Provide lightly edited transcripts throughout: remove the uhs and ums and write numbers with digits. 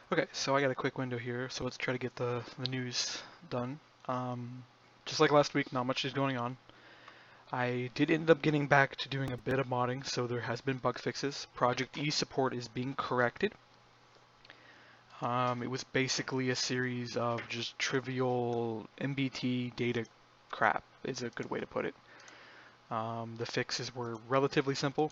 Okay, so I got a quick window here, so let's try to get the news done. Just like last week, not much is going on. I did end up getting back to doing a bit of modding, so there has been bug fixes. Project E support is being corrected. It was basically a series of just trivial MBT data crap, is a good way to put it. The fixes were relatively simple.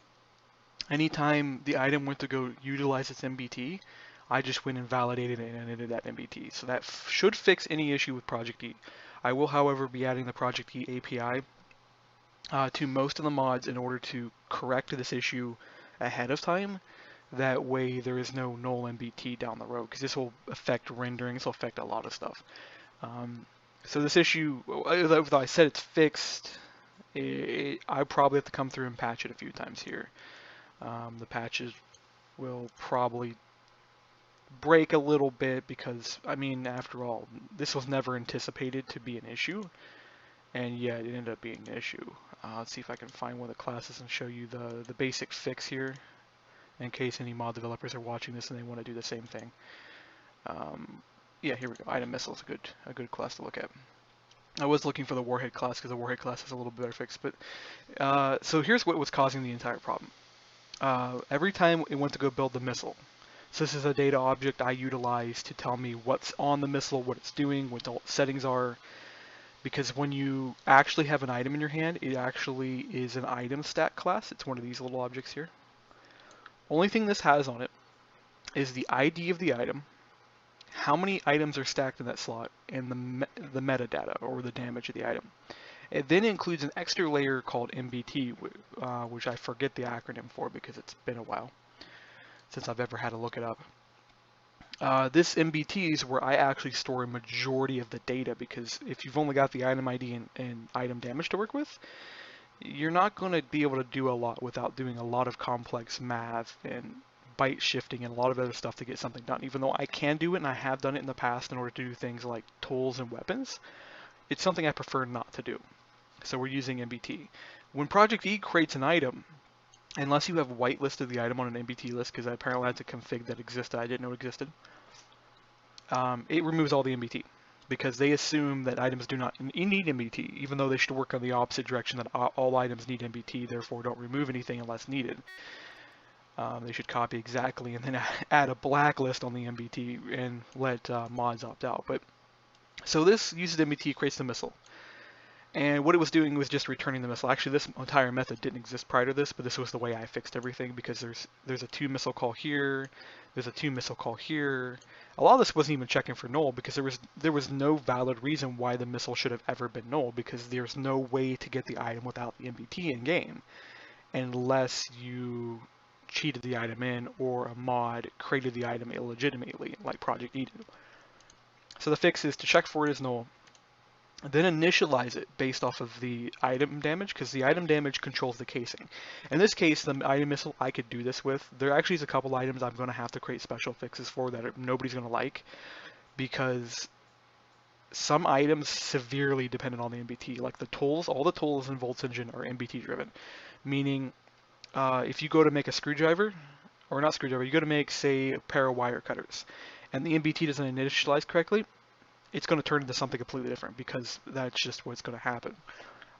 Anytime the item went to go utilize its MBT, I just went and validated it and edited that MBT. So that should fix any issue with Project E. I will, however, be adding the Project E API to most of the mods in order to correct this issue ahead of time. That way there is no null MBT down the road, because this will affect rendering, this will affect a lot of stuff. So this issue, though I said it's fixed, I probably have to come through and patch it a few times here. The patches will probably break a little bit because, I mean, after all, this was never anticipated to be an issue, and yet it ended up being an issue. Let's see if I can find one of the classes and show you the basic fix here, in case any mod developers are watching this and they want to do the same thing. Yeah, here we go. Item missile is a good class to look at. I was looking for the warhead class because the warhead class is a little bit better fix, but so here's what was causing the entire problem. Every time it went to go build the missile, so this is a data object I utilize to tell me what's on the missile, what it's doing, what the settings are, because when you actually have an item in your hand, it actually is an item stack class. It's one of these little objects here. Only thing this has on it is the ID of the item, how many items are stacked in that slot, and the metadata, or the damage of the item. It then includes an extra layer called MBT, which I forget the acronym for because it's been a while since I've ever had to look it up. This MBT is where I actually store a majority of the data, because if you've only got the item ID and item damage to work with, you're not going to be able to do a lot without doing a lot of complex math and byte shifting and a lot of other stuff to get something done. Even though I can do it and I have done it in the past in order to do things like tools and weapons, it's something I prefer not to do. So we're using MBT. When Project E creates an item, unless you have whitelisted the item on an MBT list, because I apparently had to config that existed, I didn't know it existed, it removes all the MBT, because they assume that items do not need MBT, even though they should work on the opposite direction, that all items need MBT, therefore don't remove anything unless needed. They should copy exactly and then add a blacklist on the MBT and let mods opt out. But so this uses MBT, creates the missile. And what it was doing was just returning the missile. Actually, this entire method didn't exist prior to this, but this was the way I fixed everything, because there's a 2 missile call here, there's a 2 missile call here. A lot of this wasn't even checking for null, because there was no valid reason why the missile should have ever been null, because there's no way to get the item without the MBT in game, unless you cheated the item in or a mod created the item illegitimately, like Project E did. So the fix is to check for it as null, then initialize it based off of the item damage, because the item damage controls the casing. In this case, the item missile I could do this with. There actually is a couple items I'm going to have to create special fixes for that nobody's going to like, because some items severely dependent on the MBT. Like the tools, all the tools in Volt's engine are MBT driven, meaning if you go to make a screwdriver, or not screwdriver, you go to make, say, a pair of wire cutters, and the MBT doesn't initialize correctly, it's going to turn into something completely different, because that's just what's going to happen.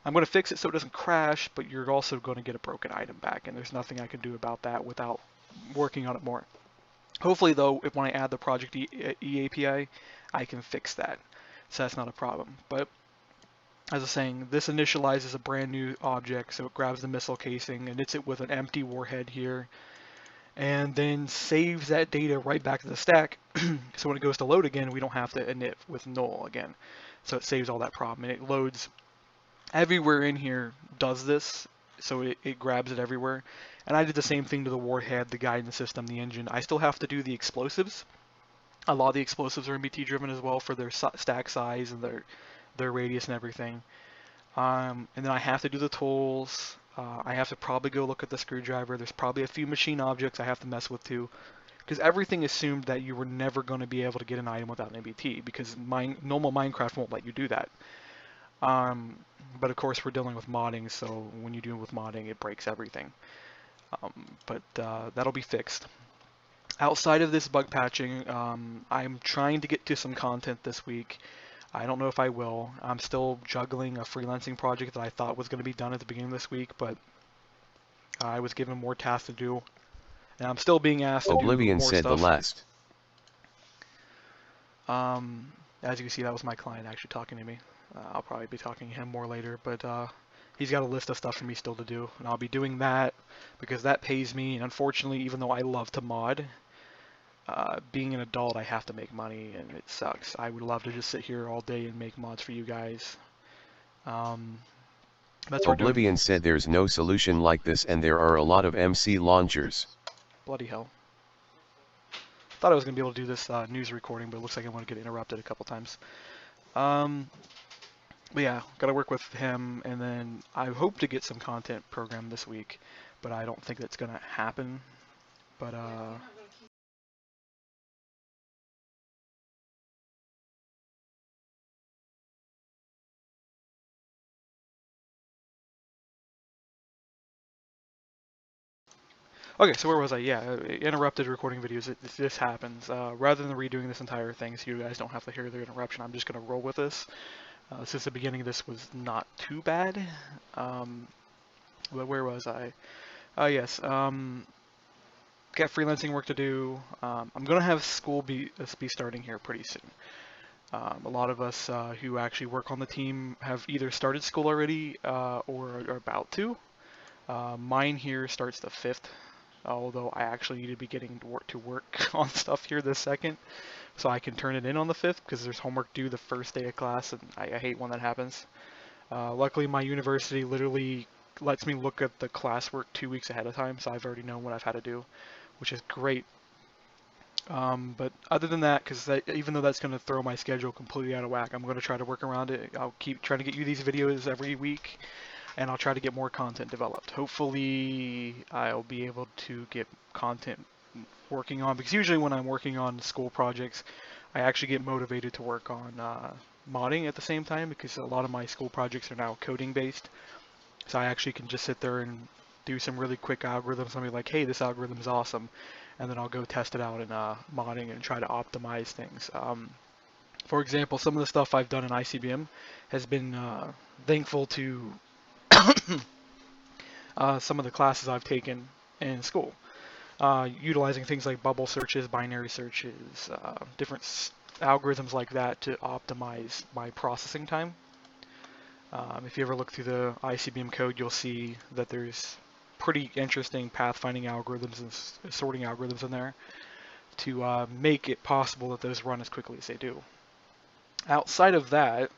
I'm going to fix it so it doesn't crash, but you're also going to get a broken item back, and there's nothing I can do about that without working on it more. Hopefully, though, when I add the Project E API, I can fix that, so that's not a problem. But as I was saying, this initializes a brand new object, so it grabs the missile casing and hits it with an empty warhead here, and then saves that data right back to the stack. So when it goes to load again, we don't have to init with null again. So it saves all that problem, and it loads everywhere in here, does this, so it grabs it everywhere. And I did the same thing to the warhead, the guidance system, the engine. I still have to do the explosives. A lot of the explosives are MBT driven as well for their stack size and their radius and everything. And then I have to do the tools. I have to probably go look at the screwdriver. There's probably a few machine objects I have to mess with too, because everything assumed that you were never going to be able to get an item without an MBT, because normal Minecraft won't let you do that. But of course we're dealing with modding, so when you do it with modding, it breaks everything. But that'll be fixed. Outside of this bug patching, I'm trying to get to some content this week. I don't know if I will. I'm still juggling a freelancing project that I thought was going to be done at the beginning of this week, but I was given more tasks to do, and I'm still being asked to do Oblivion more said the stuff. last. As you can see, that was my client actually talking to me. I'll probably be talking to him more later, but he's got a list of stuff for me still to do, and I'll be doing that because that pays me. And unfortunately, even though I love to mod, being an adult, I have to make money, and it sucks. I would love to just sit here all day and make mods for you guys. Um, that's what we're doing. Oblivion said there's no solution like this and there are a lot of MC launchers. Bloody hell. Thought I was going to be able to do this news recording, but it looks like I'm going to get interrupted a couple times. But yeah, got to work with him, and then I hope to get some content programmed this week, but I don't think that's going to happen. But okay, so where was I? Yeah, interrupted recording videos. This happens. Rather than redoing this entire thing, so you guys don't have to hear the interruption, I'm just going to roll with this. Since the beginning, this was not too bad. But where was I? Yes. Got freelancing work to do. I'm going to have school be starting here pretty soon. A lot of us who actually work on the team have either started school already or are about to. Mine here starts the 5th, although I actually need to be getting to work on stuff here this second, so I can turn it in on the 5th because there's homework due the first day of class, and I hate when that happens. Luckily, my university literally lets me look at the classwork 2 weeks ahead of time, so I've already known what I've had to do, which is great. But other than that, because even though that's going to throw my schedule completely out of whack, I'm going to try to work around it. I'll keep trying to get you these videos every week, and I'll try to get more content developed. Hopefully, I'll be able to get content working on, because usually when I'm working on school projects, I actually get motivated to work on modding at the same time, because a lot of my school projects are now coding based. So I actually can just sit there and do some really quick algorithms and be like, hey, this algorithm is awesome. And then I'll go test it out in modding and try to optimize things. For example, some of the stuff I've done in ICBM has been thankful to some of the classes I've taken in school. Utilizing things like bubble searches, binary searches, different algorithms like that to optimize my processing time. If you ever look through the ICBM code, you'll see that there's pretty interesting pathfinding algorithms and sorting algorithms in there to make it possible that those run as quickly as they do. Outside of that,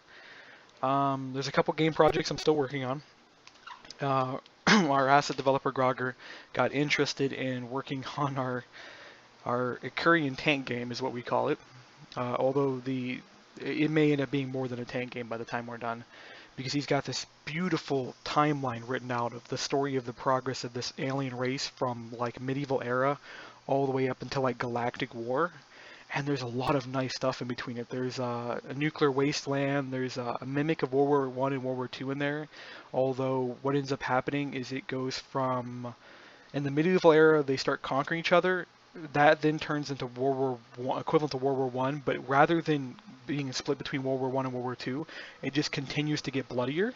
there's a couple game projects I'm still working on. Our asset developer Grogger got interested in working on our Icurian tank game, is what we call it. Although it may end up being more than a tank game by the time we're done, because he's got this beautiful timeline written out of the story of the progress of this alien race from like medieval era all the way up until like galactic war. And there's a lot of nice stuff in between it. There's a nuclear wasteland, there's a mimic of World War I and World War II in there, although what ends up happening is it goes from, in the medieval era, they start conquering each other. That then turns into World War I, equivalent to World War I, but rather than being split between World War I and World War II, it just continues to get bloodier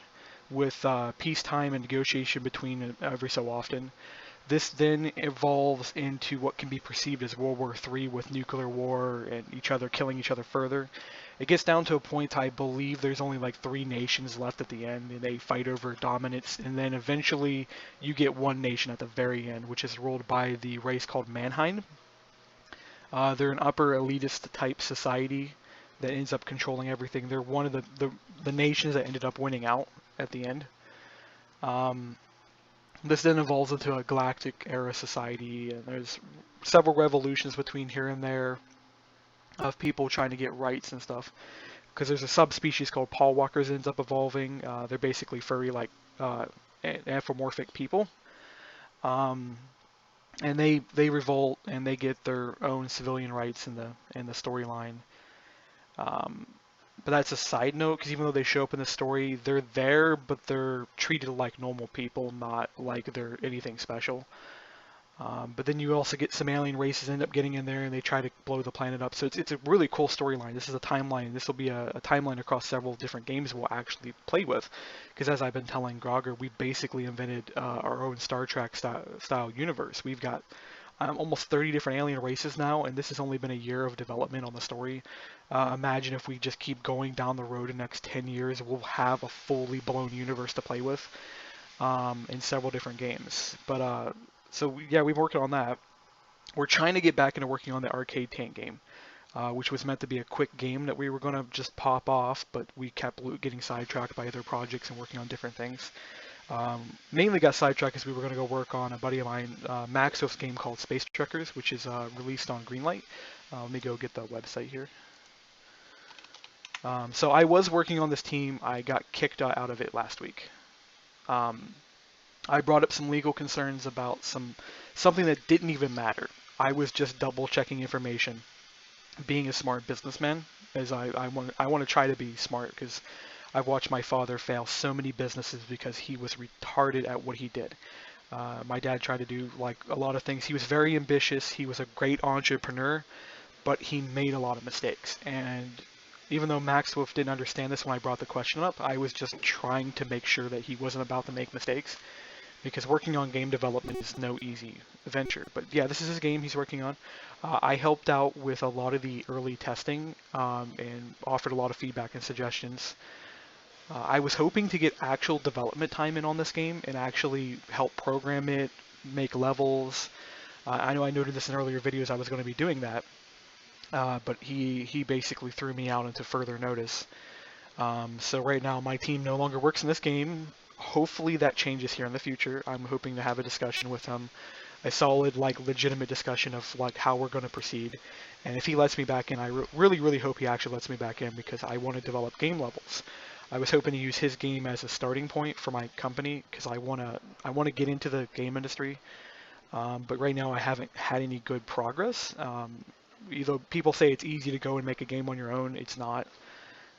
with peacetime and negotiation between every so often. This then evolves into what can be perceived as World War III with nuclear war and each other killing each other further. It gets down to a point I believe there's only like 3 nations left at the end, and they fight over dominance, and then eventually you get one nation at the very end, which is ruled by the race called Mannheim. They're an upper elitist type society that ends up controlling everything. They're one of the nations that ended up winning out at the end. This then evolves into a galactic era society, and there's several revolutions between here and there of people trying to get rights and stuff. Because there's a subspecies called Paul Walkers that ends up evolving. They're basically furry, like anthropomorphic people. And they revolt and they get their own civilian rights in the storyline. But that's a side note, because even though they show up in the story, they're there, but they're treated like normal people, not like they're anything special. But then you also get some alien races end up getting in there and they try to blow the planet up. So it's a really cool storyline. This is a timeline. This will be a timeline across several different games we'll actually play with. Because as I've been telling Grogger, we basically invented our own Star Trek style universe. We've got almost 30 different alien races now, and this has only been a year of development on the story. Imagine if we just keep going down the road in the next 10 years, we'll have a fully blown universe to play with in several different games. But so yeah, we've working on that. We're trying to get back into working on the arcade tank game, which was meant to be a quick game that we were going to just pop off, but we kept getting sidetracked by other projects and working on different things. Mainly got sidetracked because we were going to go work on a buddy of mine, Maxo's game called Space Truckers, which is released on Greenlight. Let me go get the website here. So I was working on this team. I got kicked out of it last week. I brought up some legal concerns about something that didn't even matter. I was just double checking information, being a smart businessman, as I want to try to be smart because I've watched my father fail so many businesses because he was retarded at what he did. My dad tried to do like a lot of things. He was very ambitious. He was a great entrepreneur, but he made a lot of mistakes. And even though Max Wolf didn't understand this when I brought the question up, I was just trying to make sure that he wasn't about to make mistakes. Because working on game development is no easy venture. But yeah, this is his game he's working on. I helped out with a lot of the early testing and offered a lot of feedback and suggestions. I was hoping to get actual development time in on this game and actually help program it, make levels. I know I noted this in earlier videos I was going to be doing that, but he basically threw me out into further notice. So right now my team no longer works in this game. Hopefully that changes here in the future. I'm hoping to have a discussion with him, a solid, like, legitimate discussion of like how we're going to proceed. And if he lets me back in, I really hope he actually lets me back in because I want to develop game levels. I was hoping to use his game as a starting point for my company because I wanna get into the game industry. But right now I haven't had any good progress. Either people say it's easy to go and make a game on your own, it's not.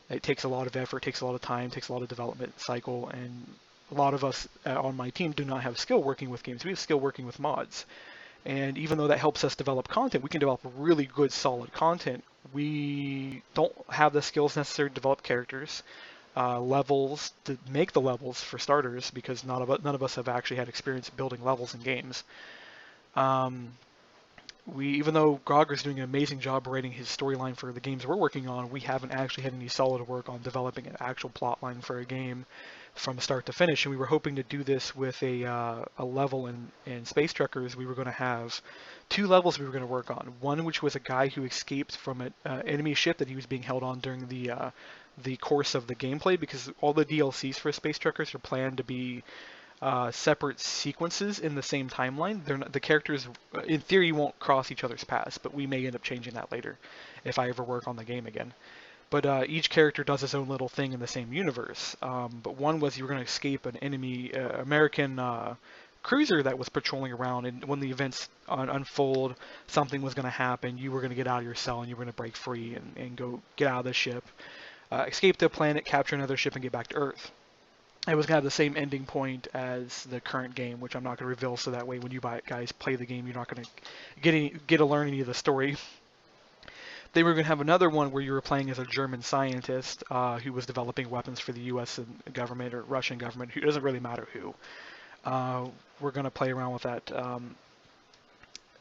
It takes a lot of effort, takes a lot of time, takes a lot of development cycle, and a lot of us on my team do not have skill working with games. We have skill working with mods. And even though that helps us develop content, we can develop really good, solid content. We don't have the skills necessary to develop characters, levels, to make the levels for starters, because none of us have actually had experience building levels in games. Um, Even though Grogger's doing an amazing job writing his storyline for the games we're working on, we haven't actually had any solid work on developing an actual plot line for a game from start to finish. And we were hoping to do this with a level in Space Truckers. We were going to have two levels we were going to work on. One which was a guy who escaped from an enemy ship that he was being held on during the course of the gameplay, because all the DLCs for Space Truckers are planned to be separate sequences in the same timeline. They're not, the characters, in theory, won't cross each other's paths, but we may end up changing that later if I ever work on the game again. But each character does his own little thing in the same universe. But one was you were going to escape an enemy American cruiser that was patrolling around, and when the events unfold, something was going to happen. You were going to get out of your cell and you were going to break free and go get out of the ship, escape the planet, capture another ship, and get back to Earth. It was kind of the same ending point as the current game, which I'm not going to reveal, so that way when you guys play the game, you're not going to get to learn any of the story. They were going to have another one where you were playing as a German scientist who was developing weapons for the U.S. government or Russian government. It doesn't really matter who. We're going to play around with that,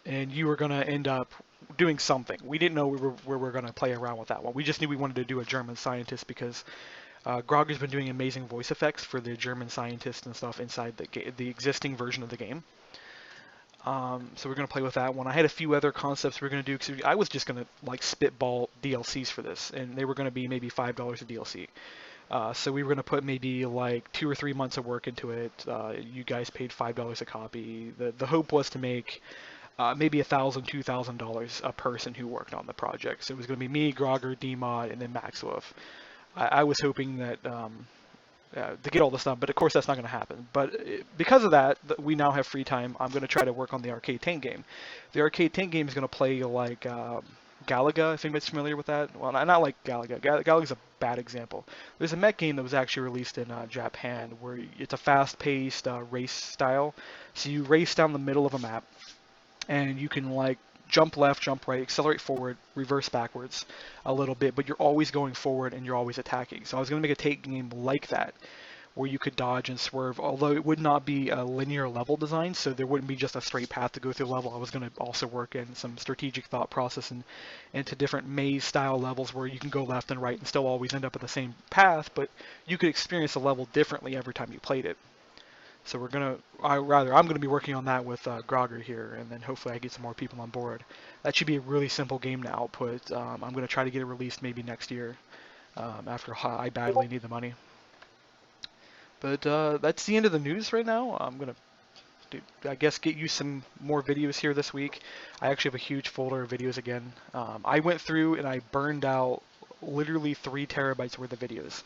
and you were going to end up doing something. We didn't know where we were going to play around with that one. We just knew we wanted to do a German scientist because Grogger's been doing amazing voice effects for the German scientists and stuff inside the existing version of the game. So we're going to play with that one. I had a few other concepts we were going to do, because I was just going to like spitball DLCs for this, and they were going to be maybe $5 a DLC. So we were going to put maybe like 2 or 3 months of work into it. You guys paid $5 a copy. The hope was to make maybe $1,000, $2,000 a person who worked on the project. So it was going to be me, Grogger, DMod, and then Maxwolf. I was hoping that to get all this done, but of course that's not going to happen. But because of that, we now have free time. I'm going to try to work on the arcade tank game. The arcade tank game is going to play like Galaga, if anybody's familiar with that. Well, not like Galaga. Galaga's a bad example. There's a mech game that was actually released in Japan where it's a fast-paced race style. So you race down the middle of a map. and you can like jump left, jump right, accelerate forward, reverse backwards a little bit, but you're always going forward and you're always attacking. So I was going to make a take game like that, where you could dodge and swerve, although it would not be a linear level design, so there wouldn't be just a straight path to go through the level. I was going to also work in some strategic thought process and into different maze style levels where you can go left and right and still always end up at the same path, but you could experience the level differently every time you played it. So I'm gonna be working on that with Grogger here, and then hopefully I get some more people on board. That should be a really simple game to output. I'm gonna try to get it released maybe next year, after I badly need the money. But that's the end of the news right now. I'm gonna, I guess, get you some more videos here this week. I actually have a huge folder of videos again. I went through and I burned out literally 3 terabytes worth of videos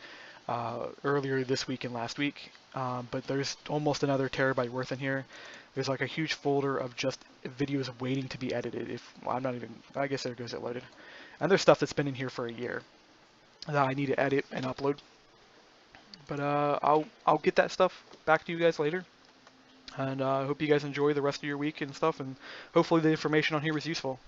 earlier this week and last week. But there's almost another terabyte worth in here. There's like a huge folder of just videos waiting to be edited. If well, I'm not even, I guess there goes it loaded. And there's stuff that's been in here for a year that I need to edit and upload. But I'll get that stuff back to you guys later. And I hope you guys enjoy the rest of your week and stuff. And hopefully the information on here was useful.